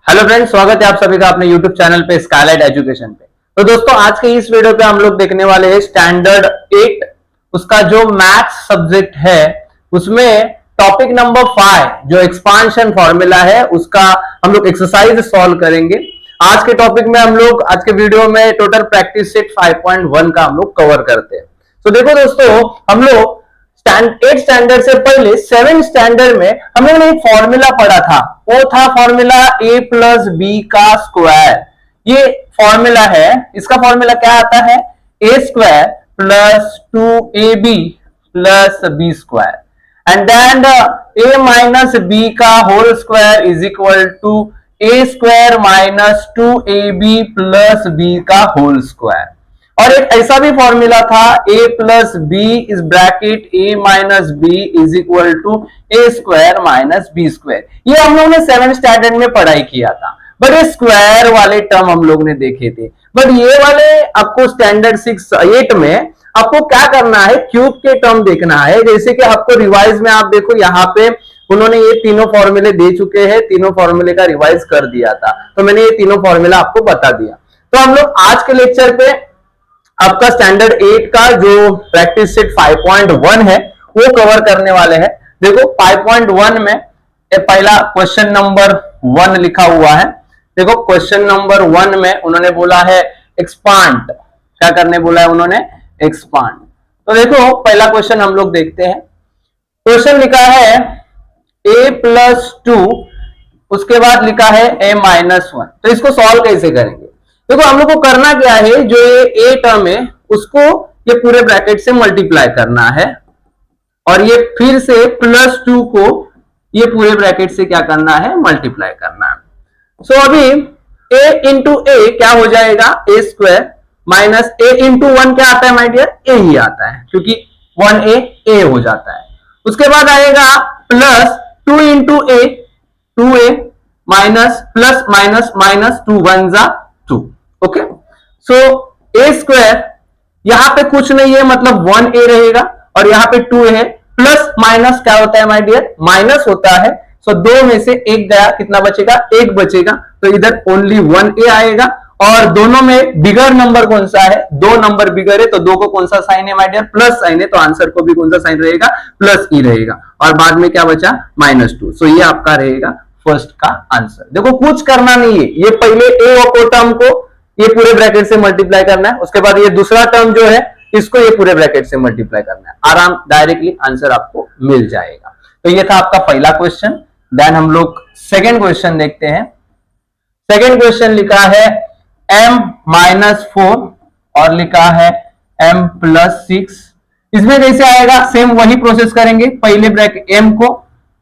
Hello friends, स्वागत है आप सभी का अपने यूट्यूब चैनल पे स्काईलाइट एजुकेशन पे। तो दोस्तों, आज के इस वीडियो पे हम लोग देखने वाले हैं स्टैंडर्ड 8 उसका जो मैथ्स सब्जेक्ट है उसमें टॉपिक नंबर 5 जो एक्सपांशन फॉर्मूला है उसका हम लोग एक्सरसाइज सॉल्व करेंगे। आज के टॉपिक में हम लोग आज के वीडियो में टोटल प्रैक्टिस सेट 5.1 का हम लोग कवर करते हैं। तो देखो दोस्तों, हम लोग 8 स्टैंडर्ड से पहले 7 स्टैंडर्ड में हम लोगों ने एक फॉर्मूला पढ़ा था, वो था फॉर्मूला a प्लस बी का स्क्वायर। ये फॉर्मूला है, इसका फॉर्मूला क्या आता है? a square plus 2ab plus B square and then a minus B का whole square is equal to a square minus 2ab plus B का होल स्क्वायर। और एक ऐसा भी फॉर्मूला था a plus B is bracket a minus B is equal to a square minus B square. ये हम लोगों ने 7 स्टैंडर्ड में पढ़ाई किया था, बट ये स्क्वायर वाले टर्म हम लोग ने देखे थे। बट ये वाले आपको स्टैंडर्ड 8 में आपको क्या करना है, क्यूब के टर्म देखना है। जैसे कि आपको रिवाइज में आप देखो, यहाँ पे उन्होंने ये तीनों फॉर्मूले दे चुके हैं, तीनों फॉर्मूले का रिवाइज कर दिया था, तो मैंने ये तीनों फॉर्मूला आपको बता दिया। तो हम लोग आज के लेक्चर पे आपका स्टैंडर्ड 8 का जो प्रैक्टिस सेट 5.1 है वो कवर करने वाले हैं। देखो 5.1 में पहला क्वेश्चन नंबर 1 लिखा हुआ है। देखो क्वेश्चन नंबर 1 में उन्होंने बोला है एक्सपांड। क्या करने बोला है उन्होंने? एक्सपांड। तो देखो पहला क्वेश्चन हम लोग देखते हैं। क्वेश्चन लिखा है a प्लस 2, उसके बाद लिखा है a माइनस 1। तो इसको सॉल्व कैसे करेंगे? देखो हम लोग को करना क्या है, जो ये a टर्म है उसको ये पूरे ब्रैकेट से मल्टीप्लाई करना है और ये फिर से प्लस 2 को ये पूरे ब्रैकेट से क्या करना है? मल्टीप्लाई करना है। सो अभी a इंटू ए क्या हो जाएगा? a square minus a into 1 क्या आता है माय डियर? a ही आता है, क्योंकि 1a a हो जाता है। उसके बाद आएगा plus 2 into a 2a minus plus minus minus 2 1 जा 2। ओके, सो a स्क्वायर यहां पे कुछ नहीं है, मतलब 1a रहेगा और यहाँ पे 2 है। प्लस माइनस क्या होता है माय डियर? माइनस होता है। सो 2 में से 1 गया, कितना बचेगा? 1 बचेगा। तो इधर ओनली 1a आएगा और दोनों में बिगर नंबर कौन सा है? 2 नंबर बिगर है, तो 2 को कौन सा साइन है माय डियर? प्लस साइन है, तो आंसर को भी कौन सा साइन रहेगा? प्लस ई रहेगा। और बाद में क्या बचा? -2। सो ये आपका रहेगा फर्स्ट का आंसर। देखो कुछ करना नहीं है, ये पहले ए को टर्म को ये पूरे ब्रैकेट से मल्टीप्लाई करना है, उसके बाद ये दूसरा टर्म जो है इसको ये पूरे ब्रैकेट से मल्टीप्लाई करना है। आराम डायरेक्टली आंसर आपको मिल जाएगा। तो ये था आपका पहला क्वेश्चन। देन हम लोग सेकेंड क्वेश्चन देखते हैं। सेकेंड क्वेश्चन लिखा है m माइनस 4 और लिखा है m प्लस 6। इसमें कैसे आएगा? सेम वही प्रोसेस करेंगे। पहले ब्रैकेट m को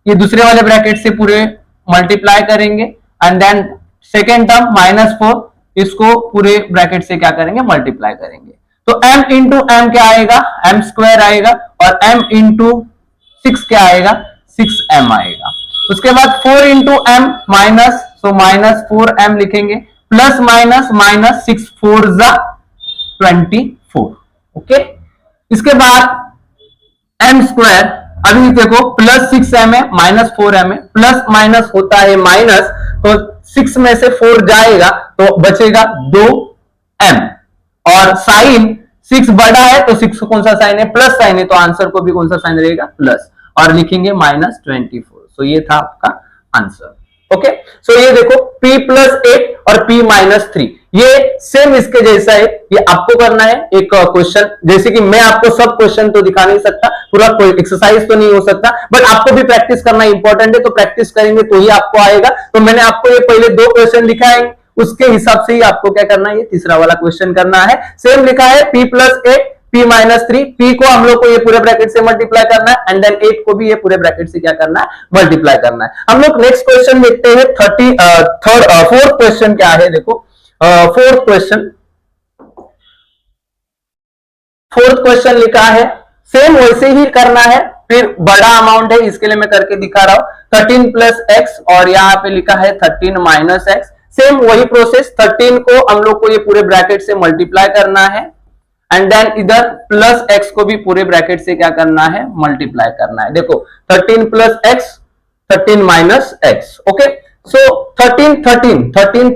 ये दूसरे वाले ब्रैकेट से पूरे मल्टीप्लाई करेंगे एंड देन सेकेंड टर्म -4 इसको पूरे ब्रैकेट से क्या करेंगे? मल्टीप्लाई करेंगे। तो m इंटू एम क्या आएगा? m स्क्वायर आएगा और m इंटू 6 क्या आएगा? 6m आएगा। उसके बाद 4 into M minus, so minus 4m लिखेंगे, प्लस माइनस माइनस 6 4 जा 24। ओके, इसके बाद m स्क्वायर, अभी देखो प्लस 6m है माइनस 4m है, प्लस माइनस होता है माइनस, तो 6 में से 4 जाएगा तो बचेगा 2m और साइन 6 बड़ा है तो 6 को कौन सा साइन है? प्लस साइन है, तो आंसर को भी कौन सा साइन रहेगा? प्लस, और लिखेंगे -24। सो ये था आपका आंसर। ओके, सो ये देखो p प्लस 8 और p माइनस 3 ये सेम इसके जैसा है। ये आपको करना है एक क्वेश्चन, जैसे कि मैं आपको सब क्वेश्चन तो दिखा नहीं सकता, पूरा कोई एक्सरसाइज तो नहीं हो सकता, बट आपको भी प्रैक्टिस करना इंपॉर्टेंट है। तो प्रैक्टिस करेंगे तो ही आपको आएगा। तो मैंने आपको ये पहले 2 क्वेश्चन दिखाए, उसके हिसाब से ही आपको क्या करना है? ये तीसरा वाला क्वेश्चन करना है। सेम लिखा है p plus 8 p minus 3, p को हम लोग को ये पूरे ब्रैकेट से मल्टीप्लाई करना है एंड देन 8 को भी ये पूरे ब्रैकेट से क्या करना है? मल्टीप्लाई करना है। हम लोग नेक्स्ट क्वेश्चन देखते हैं। फोर्थ क्वेश्चन क्या है? देखो फोर्थ क्वेश्चन लिखा है, सेम वैसे ही करना है, फिर बड़ा अमाउंट है, इसके लिए मैं करके दिखा रहा हूं। 13 प्लस एक्स और यहाँ पे लिखा है 13 माइनस एक्स। सेम वही प्रोसेस, 13 को हम लोग को ये पूरे ब्रैकेट से मल्टीप्लाई करना है एंड देन इधर प्लस एक्स को भी पूरे ब्रैकेट से क्या करना है? मल्टीप्लाई करना है। देखो 13 plus X 13 minus X. Okay, so 13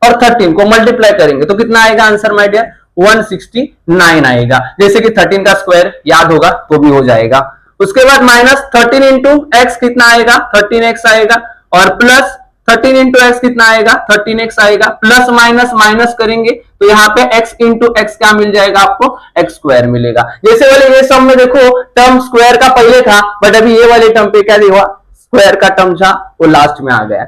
और 13 को मल्टीप्लाई करेंगे तो कितना आएगा आंसर माय डियर? 169 आएगा। जैसे कि 13 का स्क्वायर याद होगा तो भी हो जाएगा। उसके बाद माइनस 13 इंटू एक्स कितना आएगा? 13x आएगा। और प्लस 13 इंटू एक्स कितना आएगा? 13x आएगा। प्लस माइनस माइनस करेंगे तो यहाँ पे x इंटू एक्स क्या मिल जाएगा आपको? एक्स स्क्वायर मिलेगा। जैसे वाले ये सब में देखो टर्म स्क्वायर का पहले था, बट अभी ये वाले टर्म पे क्या हुआ? स्क्वायर का टर्म था वो लास्ट में आ गया।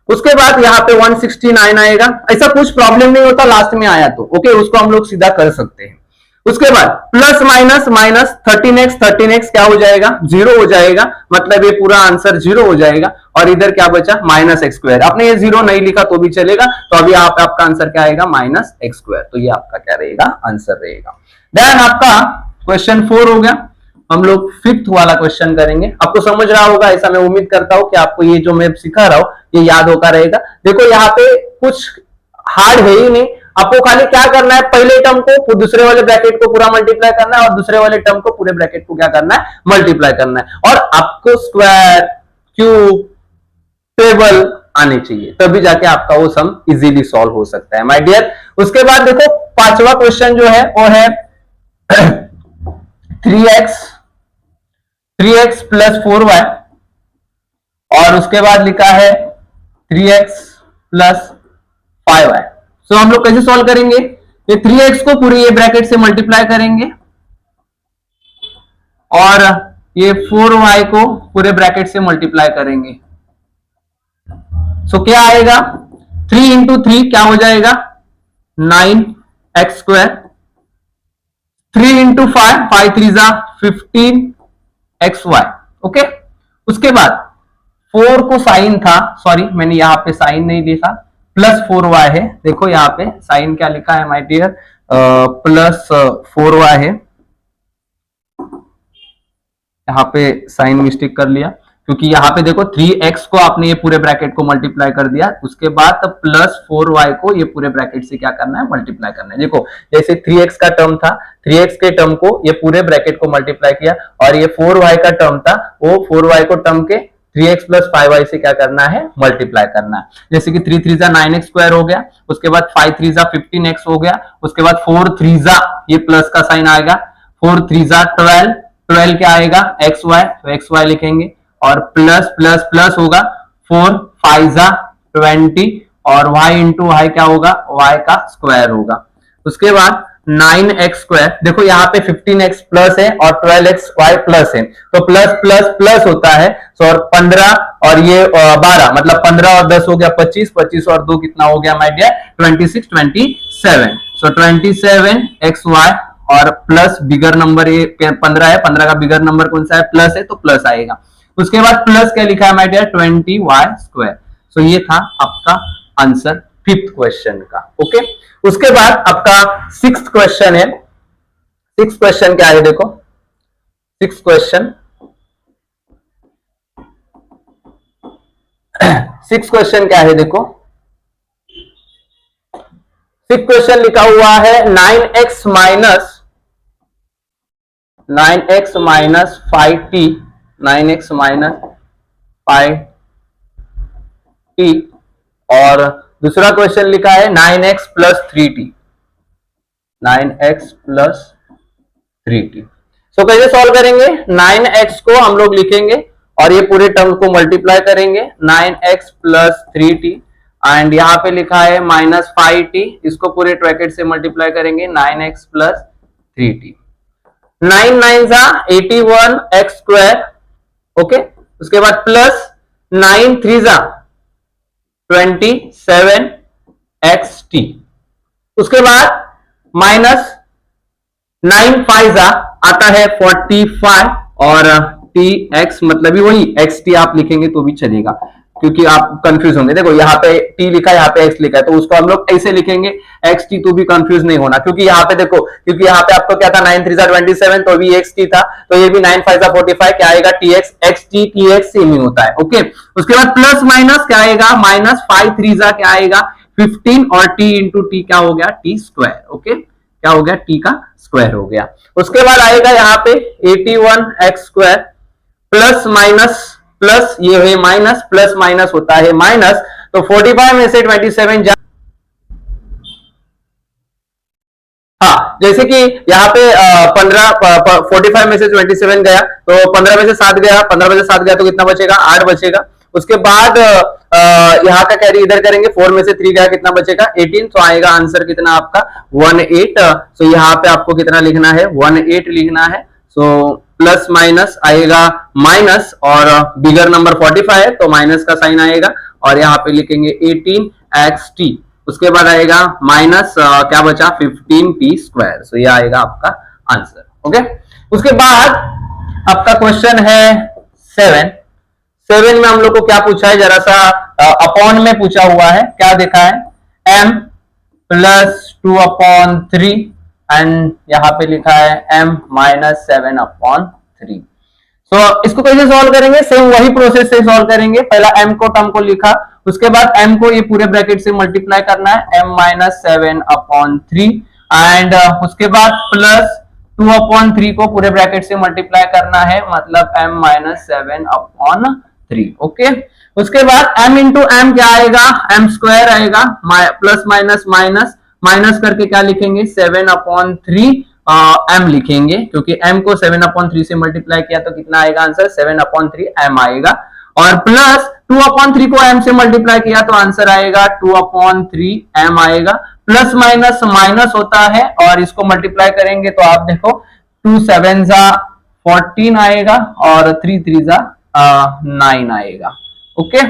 उसके बाद यहाँ पे 169 आएगा। ऐसा कुछ प्रॉब्लम नहीं होता लास्ट में आया तो, ओके, उसको हम लोग सीधा कर सकते हैं। उसके बाद प्लस माइनस माइनस 13x क्या हो जाएगा? 0 हो जाएगा, मतलब ये पूरा आंसर 0 हो जाएगा। और इधर क्या बचा? Minus x square. आपने ये 0 नहीं लिखा तो भी चलेगा, तो अभी आपका आंसर क्या आएगा? Minus x square. तो ये आपका क्या रहेगा? आंसर रहेगा। देन आपका क्वेश्चन 4 हो गया। हम लोग 5th वाला क्वेश्चन करेंगे। आपको समझ रहा होगा ऐसा मैं उम्मीद करता हूं कि आपको ये जो मैं सिखा रहा हूं ये याद होता रहेगा। देखो यहाँ पे कुछ हार्ड है ही नहीं, आपको खाली क्या करना है? पहले टर्म को दूसरे वाले ब्रैकेट को पूरा मल्टीप्लाई करना है और दूसरे वाले टर्म को पूरे ब्रैकेट को क्या करना है? मल्टीप्लाई करना है। और आपको स्क्वायर, क्यूब, टेबल आने चाहिए, तभी जाके आपका वो सम इजीली सॉल्व हो सकता है माय डियर। उसके बाद देखो 5वां क्वेश्चन जो है वो है 3x प्लस 4y और उसके बाद लिखा है 3x प्लस 5y। सो हम लोग कैसे सॉल्व करेंगे? ये 3x को पूरे ये ब्रैकेट से मल्टीप्लाई करेंगे और ये 4y को पूरे ब्रैकेट से मल्टीप्लाई करेंगे। सो क्या आएगा? 3 इंटू 3 क्या हो जाएगा? 9x square. 3 इंटू 5, 5 3 जा 15xy। ओके, उसके बाद 4 को साइन था, सॉरी मैंने यहां पे साइन नहीं लिखा, प्लस 4y है। देखो यहाँ पे साइन क्या लिखा है माय डियर? प्लस 4y है। यहाँ पे साइन मिस्टेक कर लिया क्योंकि यहाँ पे देखो 3x को आपने ये पूरे ब्रैकेट को मल्टीप्लाई कर दिया, उसके बाद प्लस 4y को ये पूरे ब्रैकेट से क्या करना है? मल्टीप्लाई करना है। देखो जैसे 3x का टर्म था, 3x के टर्म को ये पूरे ब्रैकेट को मल्टीप्लाई किया और ये 4y का टर्म था, वो 4y को टर्म के 3x प्लस 5y से क्या करना है? मल्टीप्लाई करना है। जैसे कि 3 3 जा 9x स्क्वायर हो गया, उसके बाद 5 3 जा 15x हो गया, उसके बाद 4 3 जा ये प्लस का साइन आएगा, 4 3 जा 12, 12 क्या आएगा? xy, तो xy लिखेंगे और प्लस प्लस प्लस होगा, 4 5 जा 20 और y इंटू वाई क्या होगा? y का स्क्वायर होगा। उसके बाद 9x स्क्वायर, देखो यहाँ पे 15x प्लस है और 12xy प्लस है, तो प्लस प्लस प्लस होता है। और 15 और ये 12, मतलब 15 और 10 हो गया 25, 25 और 2 कितना हो गया माय डियर? 26 27। सो 27xy और प्लस बिगर नंबर ये 15 है, 15 का बिगर नंबर कौन सा है? प्लस है, तो प्लस आएगा। उसके बाद प्लस क्या लिखा है माय डियर? 20y square. सो ये था आपका आंसर 5th क्वेश्चन का। ओके, उसके बाद आपका 6th क्वेश्चन है। 6th क्वेश्चन क्या है? देखो 6th क्वेश्चन 6th क्वेश्चन क्या है? देखो 6th क्वेश्चन लिखा हुआ है 9x minus 5t, 9x minus 5t और दूसरा क्वेश्चन लिखा है 9x plus 3t, 9x plus 3t। सो कैसे सॉल्व करेंगे? 9x को हम लोग लिखेंगे और ये पूरे टर्म को मल्टीप्लाई करेंगे, 9x प्लस 3t एंड यहाँ पे लिखा है माइनस 5t, इसको पूरे ब्रैकेट से मल्टीप्लाई करेंगे, 9x प्लस 3t। 9 9 जा 81x स्क्वायर। ओके, उसके बाद प्लस 9 3 जा 27xt। उसके बाद माइनस 9 5 जा आता है 45 और tx मतलब ही वही xt आप लिखेंगे तो भी चलेगा क्योंकि आप कंफ्यूज होंगे। देखो यहाँ पे t लिखा है, यहाँ पे x लिखा है, तो उसको हम लोग ऐसे लिखेंगे xt, तो भी कंफ्यूज नहीं होना क्योंकि यहाँ पे देखो, क्योंकि यहाँ पे आपको क्या था? 9 3 जा 27, तो भी xt था, तो ये भी 9 5 जा 45 क्या आएगा? tx, xt tx सेम ही होता है। ओके, उसके बाद प्लस माइनस क्या आएगा? माइनस 5 3 जा क्या आएगा? 15 और t इंटू टी क्या हो गया? t square. ओके, क्या हो गया? t का स्क्वायर हो गया। उसके बाद आएगा यहाँ पे 81x square plus minus plus ये है माइनस, प्लस माइनस होता है माइनस, तो 45 में से 27 जा, हाँ जैसे कि यहाँ पे 45 में से 27 गया, तो 15 में से 7 गया, 15 में से 7 गया तो कितना बचेगा, 8 बचेगा। उसके बाद यहाँ का कैरी इधर करेंगे, 4 में से 3 गया, कितना बचेगा 18, तो आएगा आंसर कितना आपका 18। तो यहाँ पे आपको कितना लिखना है, 18 लिखना है। सो प्लस माइनस आएगा माइनस, और बिगर नंबर 45 है तो माइनस का साइन आएगा, और यहाँ पे लिखेंगे 18xt। उसके बाद आएगा माइनस क्या बचा 15t²। सो ये आएगा आपका आंसर। ओके, उसके बाद आपका क्वेश्चन है 7 में हम लोग को क्या पूछा है, जरा सा अपॉन में पूछा हुआ है। क्या देखा है, m प्लस 2/3 एंड यहाँ पे लिखा है m माइनस 7/3। तो इसको कैसे सॉल्व करेंगे, सेम वही प्रोसेस से सॉल्व करेंगे। पहला m को टर्म को लिखा, उसके बाद m को ये पूरे ब्रैकेट से मल्टीप्लाई करना है, m माइनस 7/3 एंड उसके बाद प्लस 2/3 को पूरे ब्रैकेट से मल्टीप्लाई करना है, मतलब m माइनस 7/3। ओके, उसके बाद m इंटू m क्या आएगा, m² आएगा, प्लस माइनस माइनस माइनस करके क्या लिखेंगे 7/3 m लिखेंगे, क्योंकि m को 7/3 से मल्टीप्लाई किया तो कितना आएगा आंसर 7/3 m आएगा, और प्लस 2/3 को m से मल्टीप्लाई किया तो आंसर आएगा 2/3 m आएगा। प्लस माइनस माइनस होता है, और इसको मल्टीप्लाई करेंगे तो आप देखो 2 7 14 आएगा, और 3 3 9 आएगा। ओके,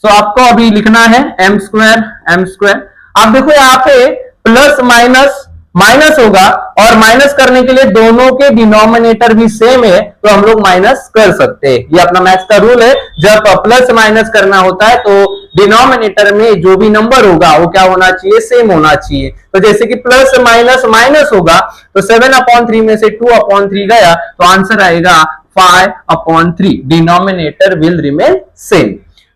सो आपको अभी लिखना है m²। आप देखो यहाँ पे प्लस माइनस माइनस होगा, और माइनस करने के लिए दोनों के डिनोमिनेटर भी सेम है, तो हम लोग माइनस कर सकते हैं। ये अपना मैथ्स का रूल है, जब प्लस माइनस करना होता है तो डिनोमिनेटर में जो भी नंबर होगा वो क्या होना चाहिए, सेम होना चाहिए। तो जैसे कि प्लस माइनस माइनस होगा, तो 7/3 में से 2/3 गया तो आंसर आएगा 5/3। Denominator will remain same.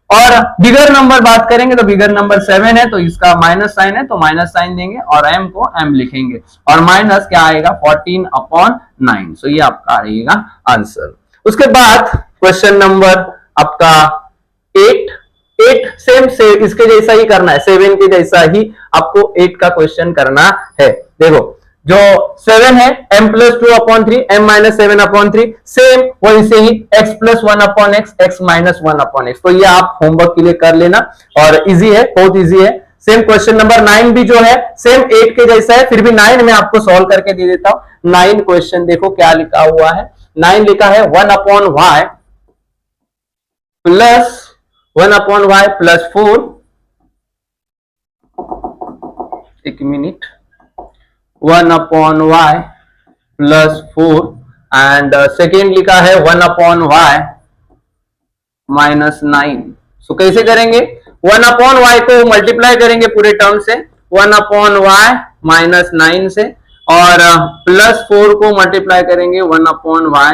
और बिगर नंबर बात करेंगे तो बिगर नंबर 7 है, तो इसका माइनस साइन है तो माइनस साइन देंगे, और m को m लिखेंगे, और माइनस क्या आएगा 14/9। सो ये आपका आएगा आंसर। उसके बाद क्वेश्चन नंबर आपका 8 सेम से इसके जैसा ही करना है, 7 के जैसा ही आपको 8 का क्वेश्चन करना है। देखो जो 7 है m plus 2/3 m minus 7/3, same वही से ही x plus 1/x x minus 1/x। तो ये आप होमवर्क के लिए कर लेना, और इजी है, बहुत इजी है। सेम क्वेश्चन नंबर 9 भी जो है सेम 8 के जैसा है, फिर भी 9 में आपको सॉल्व करके दे देता हूं। 9 क्वेश्चन देखो क्या लिखा हुआ है, 9 लिखा है 1/y प्लस 1/y प्लस 4, एक minute, 1/y plus 4 and second लिखा है 1/y माइनस 9। सो कैसे करेंगे, 1/y को मल्टीप्लाई करेंगे पूरे टर्म से, 1/y माइनस 9 से, और प्लस 4 को मल्टीप्लाई करेंगे 1/y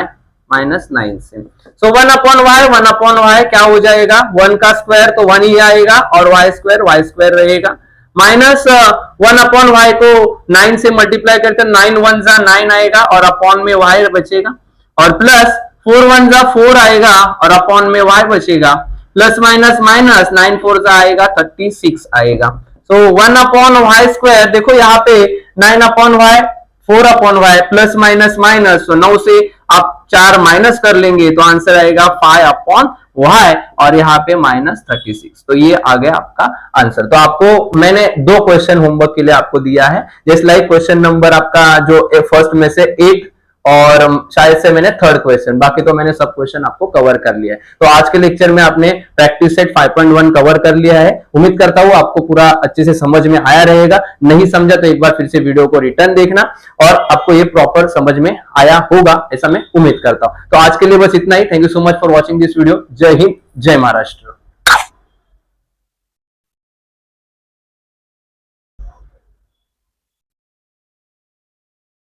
माइनस 9 से। सो 1/y क्या हो जाएगा, 1 का स्क्वायर तो 1 ही आएगा, और y स्क्वायर रहेगा, माइनस 1/y को 9 से मल्टीप्लाई करते 9 1 9 आएगा, और अपॉन में y बचेगा, और प्लस 4 1 4 आएगा, और अपॉन में y बचेगा, प्लस माइनस माइनस 9 4 आएगा 36 आएगा। सो 1/y², देखो यहाँ पे 9/y 4/y plus minus minus, तो 9 से आप 4 माइनस कर लेंगे तो आंसर आएगा 5/y, और यहाँ पे माइनस 36। तो ये आ गया आपका आंसर। तो आपको मैंने 2 क्वेश्चन होमवर्क के लिए आपको दिया है, जैसे लाइक क्वेश्चन नंबर आपका जो फर्स्ट में से 8, और शायद से मैंने 3rd क्वेश्चन, बाकी तो मैंने सब क्वेश्चन आपको कवर कर लिया है। तो आज के लेक्चर में आपने प्रैक्टिस सेट 5.1 कवर कर लिया है। उम्मीद करता हूं आपको पूरा अच्छे से समझ में आया रहेगा। नहीं समझा तो एक बार फिर से वीडियो को रिटर्न देखना, और आपको ये प्रॉपर समझ में आया होगा ऐसा मैं उम्मीद करता हूं। तो आज के लिए बस इतना ही। Thank you so much for watching this video. जय हिंद, जय महाराष्ट्र।